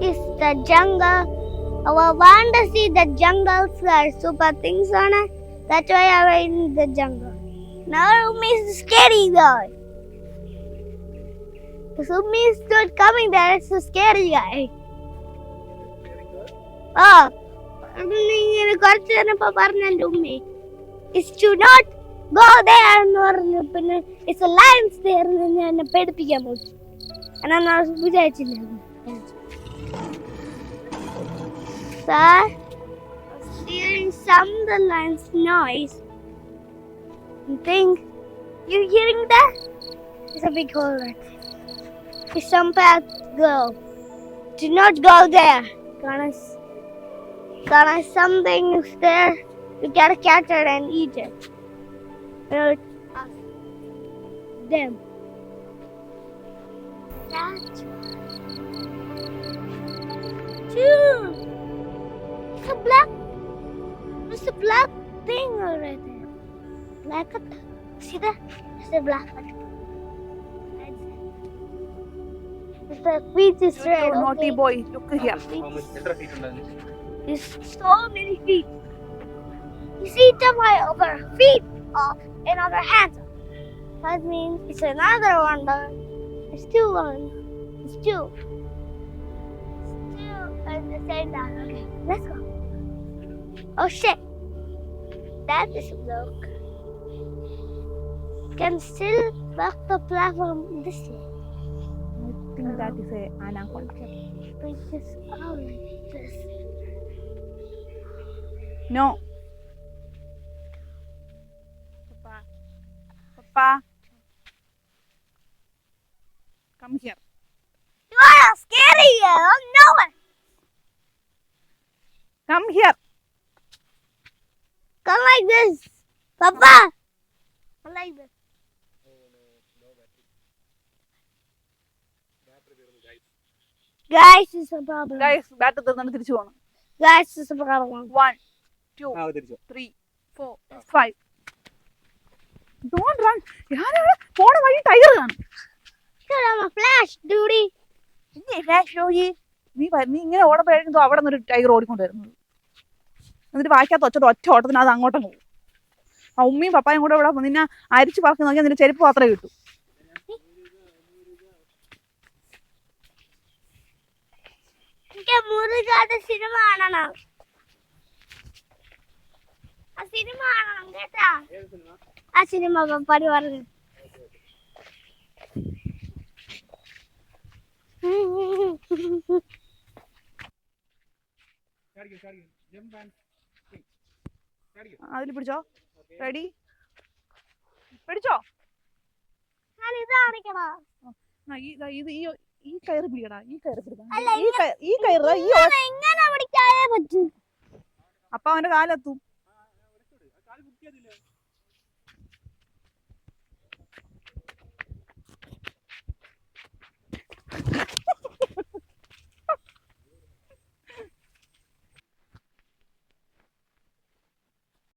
is the jungle. I want to see the jungles. There are super things on it. That's why I went in the jungle. Now Umi is scary guy. Umi is not coming there. It's a scary guy. Oh, Umi is to not go there. It's a lion's there. And I'm not Sir, hearing some of the lion's noise. You think you hearing that? It's a big hole right there. It's some path to go. Do not go there. Gonna something is there. You gotta catch it and eat it. Them. That's two. It's a black thing right there. Black. See that? It's a black one. The feet is red. Naughty boy, look here. There's so many feet. You see them over feet off and other hands off. That means it's another one. It's two one. It's two. It's two at the same time. Okay, let's go. Oh shit. That is a bloke. Can still walk the platform this way. I think that is a anaconda. Like this, oh, like this. No. Papa. Come here. You are scary. I don't know it. Come here. Come like this. Papa. Come like this. Guys, this is a problem. Guys, battle തീർന്നിട്ട് തിരിച്ചു പോകണം. Guys, this is a problem. 1, 2, 3, 4, 5. Don't run. ഞാനവിടെ പോണ വഴി tiger കാണും. I'm a flash, duty. നീ ഇങ്ങനെ ഓടപ്പോഴായിരുന്നു അവിടെ നിന്നൊരു ടൈഗർ ഓടിക്കൊണ്ട് വരുന്നത്. എന്നിട്ട് വായിക്കാത്ത ഒറ്റ ഓട്ടത്തിന് അത് അങ്ങോട്ടും പോകും. ആ ഉമ്മയും പപ്പായും കൂടെ ഇവിടെ നിന്നെ അരിച്ചു പറക്കി നോക്കിയാൽ നിന്റെ ചെരുപ്പ് മാത്രമേ കിട്ടൂ. മുരുകാതെ സിനിമ കാണണം. ആ സിനിമ കാണണം കേട്ടാ. ആ സിനിമ പപ്പാടി പറഞ്ഞു. അതിൽ പിടിച്ചോ. റെഡി? പിടിച്ചോ. ഇത് കാണിക്കണോ? ഇത് ഈ കയറ് പിടിക്കടാ. ഈ കയറ് പിടിക്കണം. എങ്ങനെ പിടിക്കാനേ പറ്റൂ. അപ്പൊ അവന്റെ കാലെത്തും.